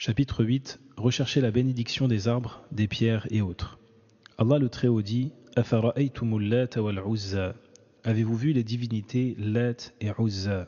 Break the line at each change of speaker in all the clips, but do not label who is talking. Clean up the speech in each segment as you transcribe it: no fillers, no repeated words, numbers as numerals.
Chapitre 8. Rechercher la bénédiction des arbres, des pierres et autres. Allah le Très-Haut dit « Afara'aytumul Lat wal Uzza » Avez-vous vu les divinités Lat et Uzza?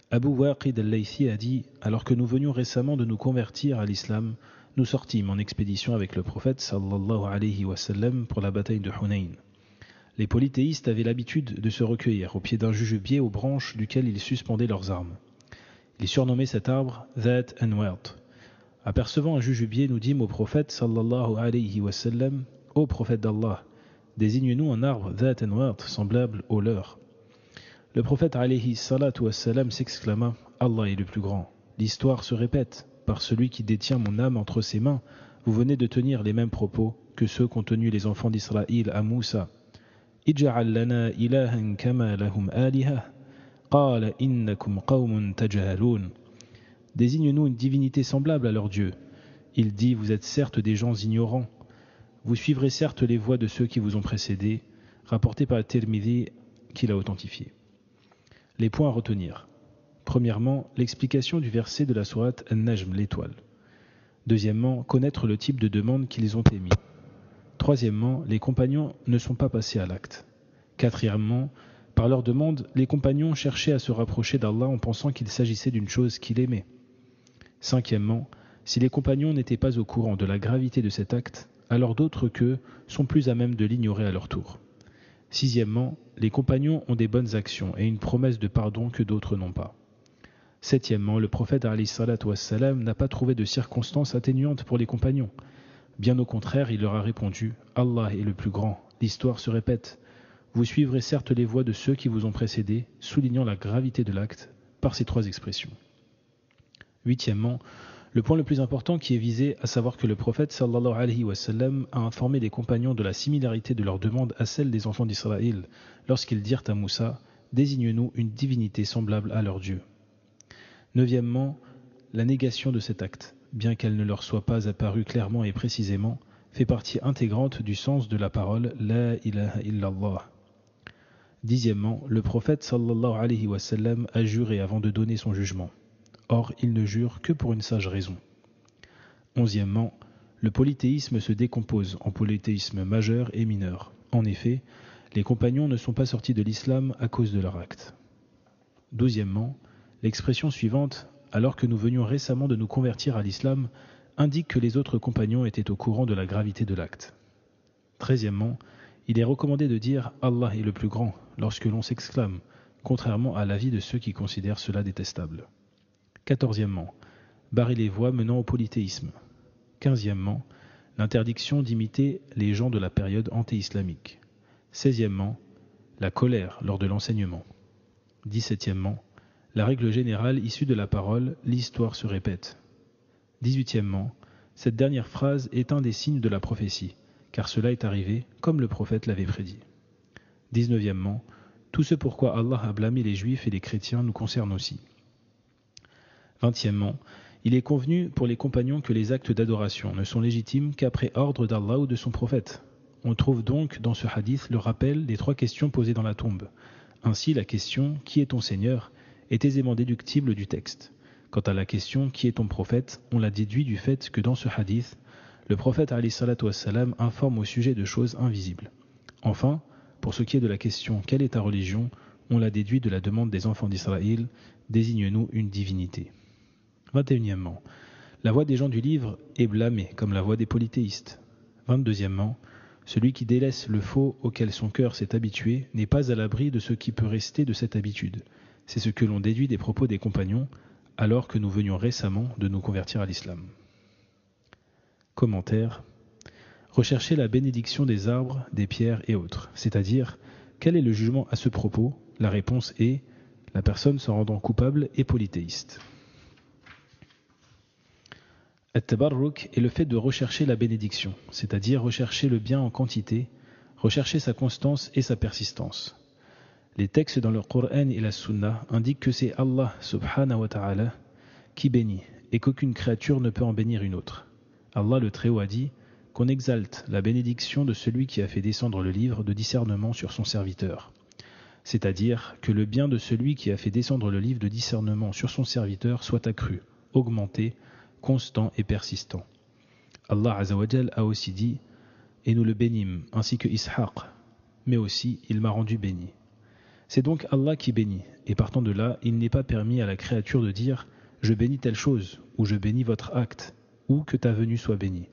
Abu Waqid al-Laythi a dit « Alors que nous venions récemment de nous convertir à l'islam, nous sortîmes en expédition avec le prophète sallallahu alayhi wa sallam pour la bataille de Hunayn. Les polythéistes avaient l'habitude de se recueillir au pied d'un jujubier aux branches duquel ils suspendaient leurs armes. Ils surnommaient cet arbre Dhat Anwat. Apercevant un jujubier, nous dîmes au prophète sallallahu alayhi wa sallam « Ô prophète d'Allah, désigne-nous un arbre Dhat Anwat semblable au leur. » Le prophète alayhi salatu wa sallam s'exclama « Allah est le plus grand. L'histoire se répète. Par celui qui détient mon âme entre ses mains, vous venez de tenir les mêmes propos que ceux qu'ont tenus les enfants d'Israël à Moussa. Ij'al lana ilahan kama lahum aliha. Qala innakum qawmun tajhalun. Désigne-nous une divinité semblable à leur Dieu. Il dit, vous êtes certes des gens ignorants. Vous suivrez certes les voies de ceux qui vous ont précédés, rapporté par Tirmidhi qui l'a authentifié. Les points à retenir. Premièrement, l'explication du verset de la sourate An-Najm, l'étoile. Deuxièmement, connaître le type de demande qu'ils ont émis. Troisièmement, les compagnons ne sont pas passés à l'acte. Quatrièmement, par leur demande, les compagnons cherchaient à se rapprocher d'Allah en pensant qu'il s'agissait d'une chose qu'il aimait. Cinquièmement, si les compagnons n'étaient pas au courant de la gravité de cet acte, alors d'autres qu'eux sont plus à même de l'ignorer à leur tour. Sixièmement, les compagnons ont des bonnes actions et une promesse de pardon que d'autres n'ont pas. Septièmement, le prophète alayhi salatu wassalam n'a pas trouvé de circonstances atténuantes pour les compagnons. Bien au contraire, il leur a répondu « Allah est le plus grand, l'histoire se répète. Vous suivrez certes les voies de ceux qui vous ont précédés, soulignant la gravité de l'acte par ces trois expressions. » Huitièmement, le point le plus important qui est visé, à savoir que le prophète sallallahu alayhi wa sallam a informé les compagnons de la similarité de leur demande à celle des enfants d'Israël lorsqu'ils dirent à Moussa « Désigne-nous une divinité semblable à leur Dieu. » Neuvièmement, la négation de cet acte, bien qu'elle ne leur soit pas apparue clairement et précisément, fait partie intégrante du sens de la parole « La ilaha illallah ». Dixièmement, le prophète sallallahu alayhi wa sallam a juré avant de donner son jugement. Or, il ne jure que pour une sage raison. Onzièmement, le polythéisme se décompose en polythéisme majeur et mineur. En effet, les compagnons ne sont pas sortis de l'islam à cause de leur acte. Douzièmement, l'expression suivante « alors que nous venions récemment de nous convertir à l'islam » indique que les autres compagnons étaient au courant de la gravité de l'acte. Treizièmement, il est recommandé de dire « Allah est le plus grand » lorsque l'on s'exclame, contrairement à l'avis de ceux qui considèrent cela détestable. Quatorzièmement, barrer les voies menant au polythéisme. Quinzièmement, l'interdiction d'imiter les gens de la période anté-islamique. Seizièmement, la colère lors de l'enseignement. 17e, la règle générale issue de la parole « l'histoire se répète ». 18e, cette dernière phrase est un des signes de la prophétie, car cela est arrivé comme le prophète l'avait prédit. 19e, tout ce pourquoi Allah a blâmé les juifs et les chrétiens nous concerne aussi. 20e, il est convenu pour les compagnons que les actes d'adoration ne sont légitimes qu'après ordre d'Allah ou de son prophète. On trouve donc dans ce hadith le rappel des trois questions posées dans la tombe. Ainsi, la question « Qui est ton Seigneur ?» est aisément déductible du texte. Quant à la question « Qui est ton prophète ?» on la déduit du fait que dans ce hadith, le prophète alayhi salatu wassalam informe au sujet de choses invisibles. Enfin, pour ce qui est de la question « Quelle est ta religion ?» on la déduit de la demande des enfants d'Israël « Désigne-nous une divinité ». 21e, la voix des gens du livre est blâmée comme la voix des polythéistes. 22e, celui qui délaisse le faux auquel son cœur s'est habitué n'est pas à l'abri de ce qui peut rester de cette habitude. C'est ce que l'on déduit des propos des compagnons alors que nous venions récemment de nous convertir à l'islam. Commentaire. Rechercher la bénédiction des arbres, des pierres et autres, c'est-à-dire quel est le jugement à ce propos? La réponse est la personne se rendant coupable est polythéiste. At-tabarruk est le fait de rechercher la bénédiction, c'est-à-dire rechercher le bien en quantité, rechercher sa constance et sa persistance. Les textes dans le Coran et la Sunna indiquent que c'est Allah subhanahu wa ta'ala qui bénit et qu'aucune créature ne peut en bénir une autre. Allah le Très-Haut a dit qu'on exalte la bénédiction de celui qui a fait descendre le livre de discernement sur son serviteur. C'est-à-dire que le bien de celui qui a fait descendre le livre de discernement sur son serviteur soit accru, augmenté, constant et persistant. Allah Azzawajal a aussi dit « Et nous le bénîmes, ainsi que Ishaq, mais aussi il m'a rendu béni. » C'est donc Allah qui bénit, et partant de là, il n'est pas permis à la créature de dire « Je bénis telle chose » ou « Je bénis votre acte » ou « Que ta venue soit bénie ».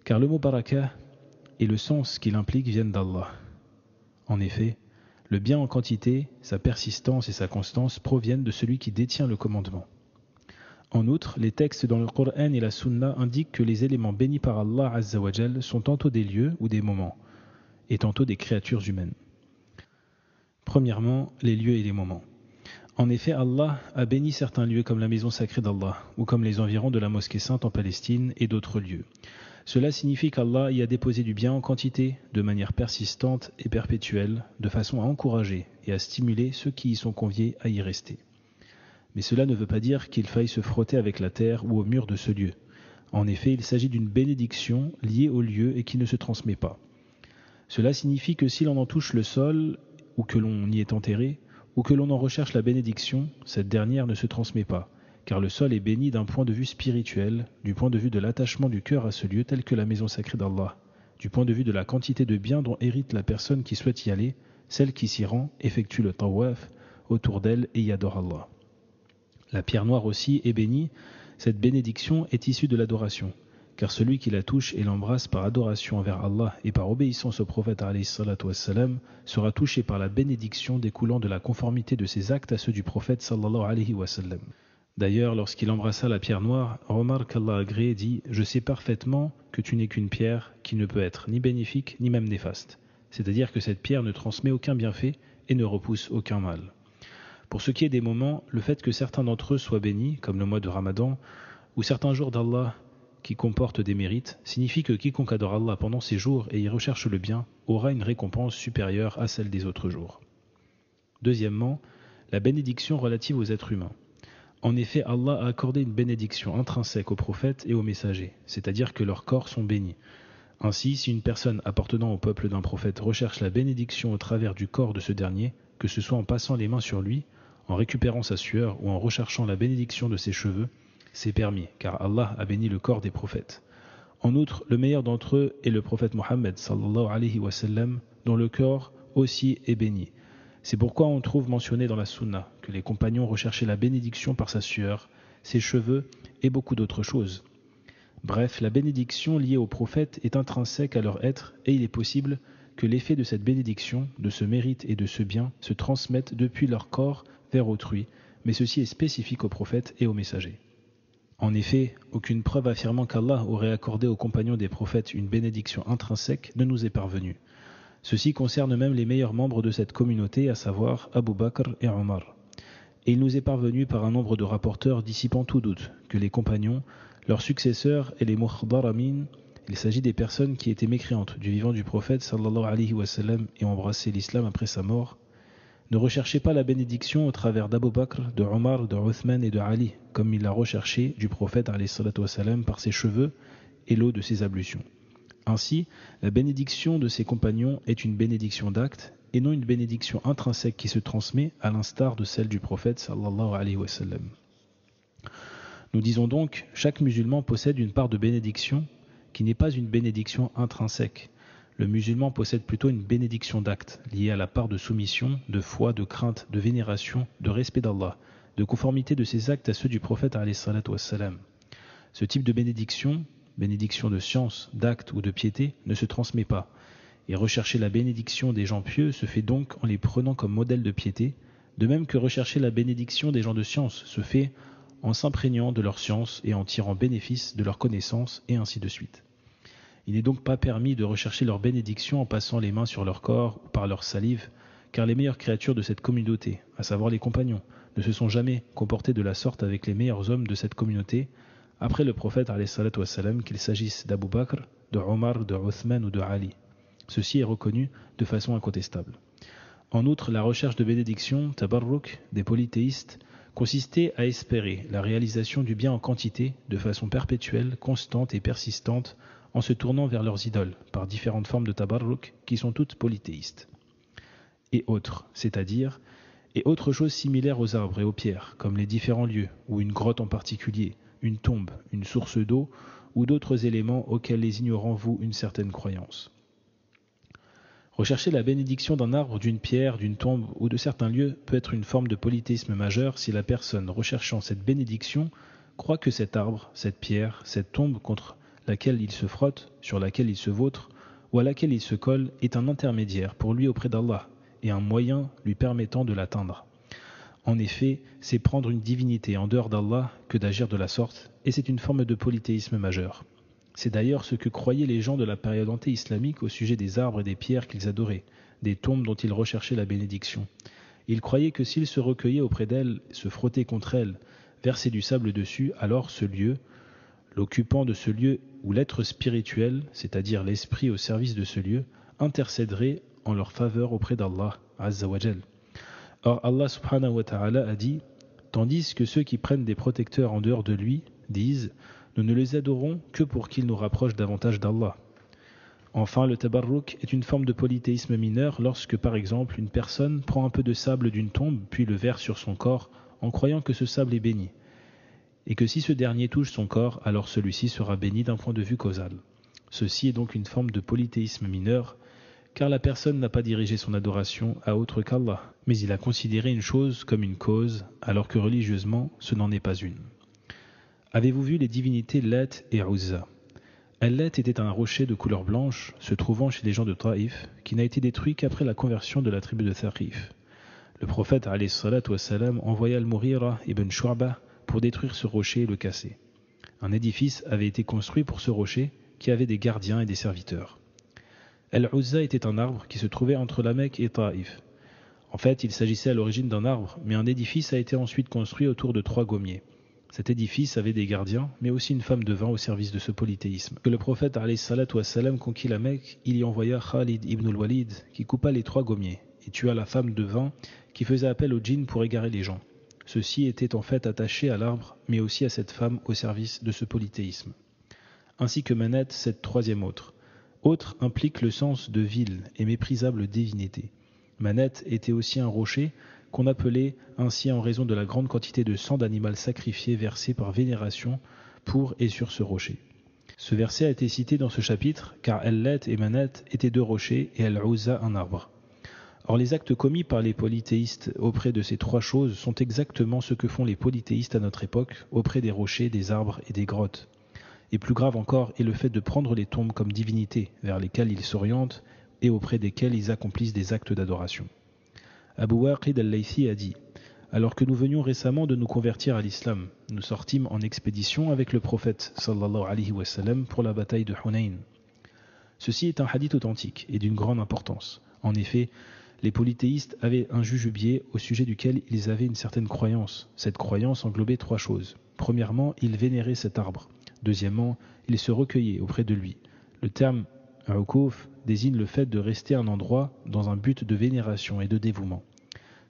Car le mot baraka et le sens qu'il implique viennent d'Allah. En effet, le bien en quantité, sa persistance et sa constance proviennent de celui qui détient le commandement. En outre, les textes dans le Coran et la Sunna indiquent que les éléments bénis par Allah Azzawajal sont tantôt des lieux ou des moments, et tantôt des créatures humaines. Premièrement, les lieux et les moments. En effet, Allah a béni certains lieux comme la maison sacrée d'Allah, ou comme les environs de la mosquée sainte en Palestine et d'autres lieux. Cela signifie qu'Allah y a déposé du bien en quantité, de manière persistante et perpétuelle, de façon à encourager et à stimuler ceux qui y sont conviés à y rester. Mais cela ne veut pas dire qu'il faille se frotter avec la terre ou au mur de ce lieu. En effet, il s'agit d'une bénédiction liée au lieu et qui ne se transmet pas. Cela signifie que si l'on en touche le sol, ou que l'on y est enterré, ou que l'on en recherche la bénédiction, cette dernière ne se transmet pas, car le sol est béni d'un point de vue spirituel, du point de vue de l'attachement du cœur à ce lieu tel que la maison sacrée d'Allah, du point de vue de la quantité de biens dont hérite la personne qui souhaite y aller, celle qui s'y rend, effectue le tawaf autour d'elle et y adore Allah. La pierre noire aussi est bénie, cette bénédiction est issue de l'adoration, car celui qui la touche et l'embrasse par adoration envers Allah et par obéissance au prophète ﷺ sera touché par la bénédiction découlant de la conformité de ses actes à ceux du prophète sallallahu alayhi wa sallam. D'ailleurs, lorsqu'il embrassa la pierre noire, Omar qu'Allah agrée dit « Je sais parfaitement que tu n'es qu'une pierre qui ne peut être ni bénéfique ni même néfaste. » C'est-à-dire que cette pierre ne transmet aucun bienfait et ne repousse aucun mal. Pour ce qui est des moments, le fait que certains d'entre eux soient bénis, comme le mois de Ramadan, ou certains jours d'Allah qui comportent des mérites, signifie que quiconque adore Allah pendant ces jours et y recherche le bien aura une récompense supérieure à celle des autres jours. Deuxièmement, la bénédiction relative aux êtres humains. En effet, Allah a accordé une bénédiction intrinsèque aux prophètes et aux messagers, c'est-à-dire que leurs corps sont bénis. Ainsi, si une personne appartenant au peuple d'un prophète recherche la bénédiction au travers du corps de ce dernier, que ce soit en passant les mains sur lui, en récupérant sa sueur ou en recherchant la bénédiction de ses cheveux, c'est permis, car Allah a béni le corps des prophètes. En outre, le meilleur d'entre eux est le prophète Mohammed sallallahu alayhi wa sallam, dont le corps aussi est béni. C'est pourquoi on trouve mentionné dans la Sunna que les compagnons recherchaient la bénédiction par sa sueur, ses cheveux et beaucoup d'autres choses. Bref, la bénédiction liée aux prophètes est intrinsèque à leur être et il est possible que l'effet de cette bénédiction, de ce mérite et de ce bien se transmette depuis leur corps vers autrui, mais ceci est spécifique aux prophètes et aux messagers. En effet, aucune preuve affirmant qu'Allah aurait accordé aux compagnons des prophètes une bénédiction intrinsèque ne nous est parvenue. Ceci concerne même les meilleurs membres de cette communauté, à savoir Abu Bakr et Omar. Et il nous est parvenu par un nombre de rapporteurs dissipant tout doute que les compagnons, leurs successeurs et les mukhdaramin, il s'agit des personnes qui étaient mécréantes du vivant du prophète sallallahu alayhi wa sallam et ont embrassé l'islam après sa mort, ne recherchez pas la bénédiction au travers d'Abu Bakr, de Omar, de Uthman et de Ali, comme il l'a recherché du prophète alayhi salatu wa sallam par ses cheveux et l'eau de ses ablutions. Ainsi, la bénédiction de ses compagnons est une bénédiction d'acte et non une bénédiction intrinsèque qui se transmet à l'instar de celle du prophète sallallahu alayhi wa sallam. Nous disons donc, chaque musulman possède une part de bénédiction qui n'est pas une bénédiction intrinsèque. Le musulman possède plutôt une bénédiction d'acte, liée à la part de soumission, de foi, de crainte, de vénération, de respect d'Allah, de conformité de ses actes à ceux du prophète alayhi salatu wassalam. Ce type de bénédiction de science, d'acte ou de piété, ne se transmet pas. Et rechercher la bénédiction des gens pieux se fait donc en les prenant comme modèle de piété, de même que rechercher la bénédiction des gens de science se fait en s'imprégnant de leur science et en tirant bénéfice de leur connaissance, et ainsi de suite. Il n'est donc pas permis de rechercher leur bénédiction en passant les mains sur leur corps ou par leur salive, car les meilleures créatures de cette communauté, à savoir les compagnons, ne se sont jamais comportés de la sorte avec les meilleurs hommes de cette communauté, après le prophète alayhi salatu wassalam, qu'il s'agisse d'Abu Bakr, de Omar, de Uthman ou de Ali. Ceci est reconnu de façon incontestable. En outre, la recherche de bénédiction, tabarruk, des polythéistes, consistait à espérer la réalisation du bien en quantité, de façon perpétuelle, constante et persistante, en se tournant vers leurs idoles, par différentes formes de tabarruk, qui sont toutes polythéistes. Et autres, et autres choses similaires aux arbres et aux pierres, comme les différents lieux, ou une grotte en particulier, une tombe, une source d'eau ou d'autres éléments auxquels les ignorants vouent une certaine croyance. Rechercher la bénédiction d'un arbre, d'une pierre, d'une tombe ou de certains lieux peut être une forme de polythéisme majeur si la personne recherchant cette bénédiction croit que cet arbre, cette pierre, cette tombe contre laquelle il se frotte, sur laquelle il se vautre ou à laquelle il se colle est un intermédiaire pour lui auprès d'Allah et un moyen lui permettant de l'atteindre. En effet, c'est prendre une divinité en dehors d'Allah que d'agir de la sorte, et c'est une forme de polythéisme majeur. C'est d'ailleurs ce que croyaient les gens de la période anté-islamique au sujet des arbres et des pierres qu'ils adoraient, des tombes dont ils recherchaient la bénédiction. Ils croyaient que s'ils se recueillaient auprès d'elles, se frottaient contre elles, versaient du sable dessus, alors ce lieu, l'occupant de ce lieu ou l'être spirituel, c'est-à-dire l'esprit au service de ce lieu, intercéderait en leur faveur auprès d'Allah Azza wa Jal. Or Allah subhanahu wa ta'ala a dit « Tandis que ceux qui prennent des protecteurs en dehors de lui disent « Nous ne les adorons que pour qu'ils nous rapprochent davantage d'Allah ». Enfin, le tabarruk est une forme de polythéisme mineur lorsque, par exemple, une personne prend un peu de sable d'une tombe puis le verse sur son corps en croyant que ce sable est béni, et que si ce dernier touche son corps, alors celui-ci sera béni d'un point de vue causal. Ceci est donc une forme de polythéisme mineur, car la personne n'a pas dirigé son adoration à autre qu'Allah, mais il a considéré une chose comme une cause, alors que religieusement, ce n'en est pas une. Avez-vous vu les divinités Lat et Uzza ? Lat était un rocher de couleur blanche, se trouvant chez les gens de Taïf, qui n'a été détruit qu'après la conversion de la tribu de Thaqif. Le prophète alayhi salatu wassalam envoya Al-Mughira ibn Shu'ba pour détruire ce rocher et le casser. Un édifice avait été construit pour ce rocher, qui avait des gardiens et des serviteurs. Al-Uzza était un arbre qui se trouvait entre la Mecque et Taïf. En fait, il s'agissait à l'origine d'un arbre, mais un édifice a été ensuite construit autour de 3 gommiers. Cet édifice avait des gardiens, mais aussi une femme de vin au service de ce polythéisme. Que le prophète alayhi salatu wassalam conquit la Mecque, il y envoya Khalid ibn al-Walid, qui coupa les 3 gommiers, et tua la femme de vin qui faisait appel aux djinns pour égarer les gens. Ceux-ci étaient en fait attachés à l'arbre, mais aussi à cette femme au service de ce polythéisme. Ainsi que Manet, cette 3e autre. Autre implique le sens de vile et méprisable divinité. Manet était aussi un rocher qu'on appelait ainsi en raison de la grande quantité de sang d'animal sacrifié versé par vénération pour et sur ce rocher. Ce verset a été cité dans ce chapitre car Al-Lat et Manet étaient 2 rochers et Al-Uzza un arbre. Or les actes commis par les polythéistes auprès de ces 3 choses sont exactement ce que font les polythéistes à notre époque auprès des rochers, des arbres et des grottes. Et plus grave encore est le fait de prendre les tombes comme divinités vers lesquelles ils s'orientent et auprès desquelles ils accomplissent des actes d'adoration. Abu Waqid al-Laythi a dit « Alors que nous venions récemment de nous convertir à l'islam, nous sortîmes en expédition avec le prophète sallallahu alayhi wa sallam pour la bataille de Hunayn. Ceci est un hadith authentique et d'une grande importance. En effet, les polythéistes avaient un jujubier au sujet duquel ils avaient une certaine croyance. Cette croyance englobait 3 choses. Premièrement, ils vénéraient cet arbre. Deuxièmement, ils se recueillaient auprès de lui. Le terme « uquf » désigne le fait de rester à un endroit dans un but de vénération et de dévouement.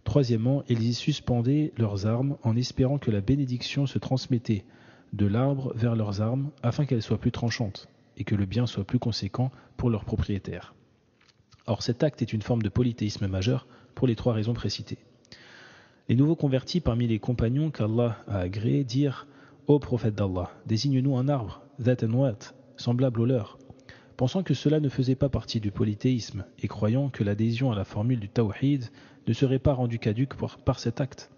Troisièmement, ils y suspendaient leurs armes en espérant que la bénédiction se transmettait de l'arbre vers leurs armes afin qu'elles soient plus tranchantes et que le bien soit plus conséquent pour leurs propriétaires. Or cet acte est une forme de polythéisme majeur pour les 3 raisons précitées. Les nouveaux convertis parmi les compagnons qu'Allah a agréés dirent « Ô prophète d'Allah, désigne-nous un arbre, dhat anwat, semblable au leur ». Pensant que cela ne faisait pas partie du polythéisme et croyant que l'adhésion à la formule du tawhid ne serait pas rendue caduque par cet acte.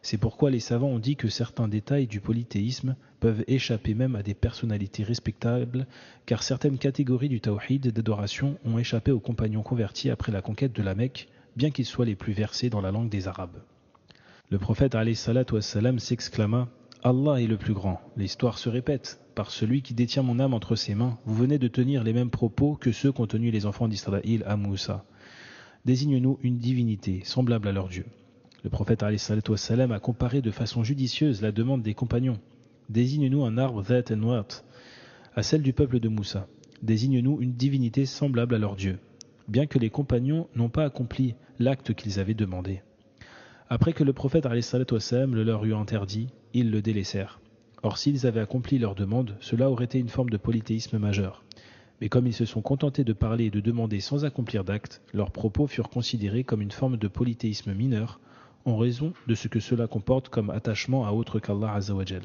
C'est pourquoi les savants ont dit que certains détails du polythéisme peuvent échapper même à des personnalités respectables, car certaines catégories du tawhid d'adoration ont échappé aux compagnons convertis après la conquête de la Mecque, bien qu'ils soient les plus versés dans la langue des Arabes. Le prophète alayhi salatu wassalam s'exclama « Allah est le plus grand, l'histoire se répète. Par celui qui détient mon âme entre ses mains, vous venez de tenir les mêmes propos que ceux qu'ont tenus les enfants d'Israël à Moussa. Désigne-nous une divinité semblable à leur Dieu. » Le prophète alayhi salatu wassalam a comparé de façon judicieuse la demande des compagnons. Désigne-nous un arbre dhat anwat à celle du peuple de Moussa. Désigne-nous une divinité semblable à leur Dieu, bien que les compagnons n'ont pas accompli l'acte qu'ils avaient demandé. Après que le prophète alayhi salatu wassalam le leur eut interdit, ils le délaissèrent. Or s'ils avaient accompli leur demande, cela aurait été une forme de polythéisme majeur. Mais comme ils se sont contentés de parler et de demander sans accomplir d'actes, leurs propos furent considérés comme une forme de polythéisme mineur, en raison de ce que cela comporte comme attachement à autre qu'Allah Azza wa Jal.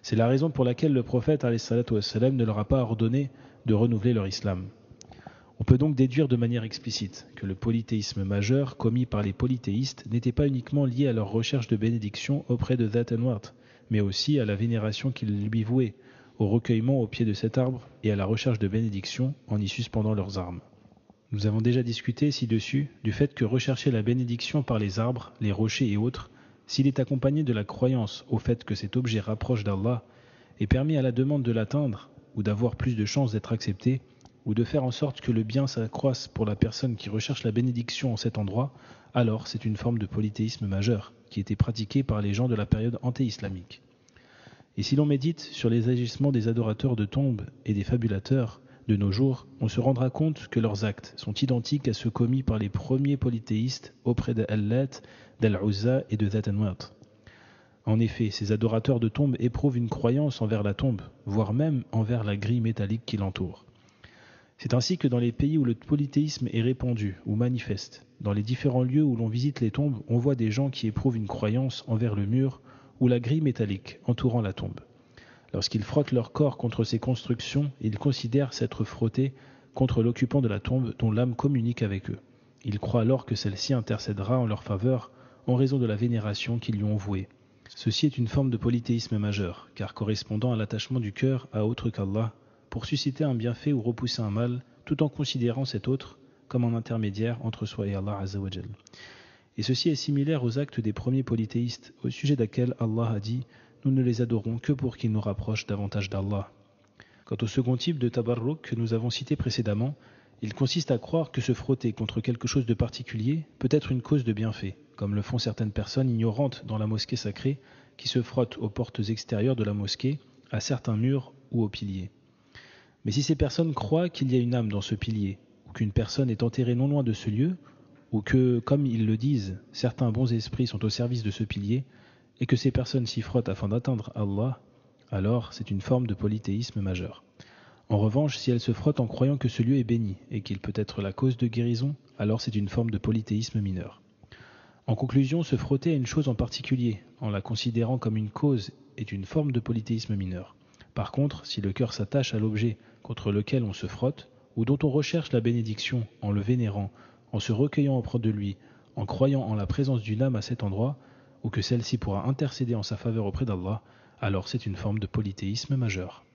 C'est la raison pour laquelle le prophète alayhi salatu wassalam, ne leur a pas ordonné de renouveler leur islam. On peut donc déduire de manière explicite que le polythéisme majeur commis par les polythéistes n'était pas uniquement lié à leur recherche de bénédiction auprès de Dhat Anwart, mais aussi à la vénération qu'ils lui vouaient, au recueillement au pied de cet arbre et à la recherche de bénédiction en y suspendant leurs armes. Nous avons déjà discuté ci-dessus du fait que rechercher la bénédiction par les arbres, les rochers et autres, s'il est accompagné de la croyance au fait que cet objet rapproche d'Allah et permet à la demande de l'atteindre ou d'avoir plus de chances d'être accepté, ou de faire en sorte que le bien s'accroisse pour la personne qui recherche la bénédiction en cet endroit, alors c'est une forme de polythéisme majeur qui était pratiquée par les gens de la période anté-islamique. Et si l'on médite sur les agissements des adorateurs de tombes et des fabulateurs de nos jours, on se rendra compte que leurs actes sont identiques à ceux commis par les premiers polythéistes auprès d'Al-Lat, d'Al-Uzza et de Dhat Anwart. En effet, ces adorateurs de tombes éprouvent une croyance envers la tombe, voire même envers la grille métallique qui l'entoure. C'est ainsi que dans les pays où le polythéisme est répandu ou manifeste, dans les différents lieux où l'on visite les tombes, on voit des gens qui éprouvent une croyance envers le mur ou la grille métallique entourant la tombe. Lorsqu'ils frottent leur corps contre ces constructions, ils considèrent s'être frottés contre l'occupant de la tombe dont l'âme communique avec eux. Ils croient alors que celle-ci intercédera en leur faveur en raison de la vénération qu'ils lui ont vouée. Ceci est une forme de polythéisme majeur, car correspondant à l'attachement du cœur à autre qu'Allah, pour susciter un bienfait ou repousser un mal, tout en considérant cet autre comme un intermédiaire entre soi et Allah Azza wa Jal. Et ceci est similaire aux actes des premiers polythéistes, au sujet desquels Allah a dit « Nous ne les adorons que pour qu'ils nous rapprochent davantage d'Allah ». Quant au second type de tabarruk que nous avons cité précédemment, il consiste à croire que se frotter contre quelque chose de particulier peut être une cause de bienfait, comme le font certaines personnes ignorantes dans la mosquée sacrée qui se frottent aux portes extérieures de la mosquée, à certains murs ou aux piliers. Mais si ces personnes croient qu'il y a une âme dans ce pilier, ou qu'une personne est enterrée non loin de ce lieu, ou que, comme ils le disent, certains bons esprits sont au service de ce pilier, et que ces personnes s'y frottent afin d'atteindre Allah, alors c'est une forme de polythéisme majeur. En revanche, si elles se frottent en croyant que ce lieu est béni, et qu'il peut être la cause de guérison, alors c'est une forme de polythéisme mineur. En conclusion, se frotter à une chose en particulier, en la considérant comme une cause, est une forme de polythéisme mineur. Par contre, si le cœur s'attache à l'objet contre lequel on se frotte, ou dont on recherche la bénédiction en le vénérant, en se recueillant auprès de lui, en croyant en la présence d'une âme à cet endroit, ou que celle-ci pourra intercéder en sa faveur auprès d'Allah, alors c'est une forme de polythéisme majeur.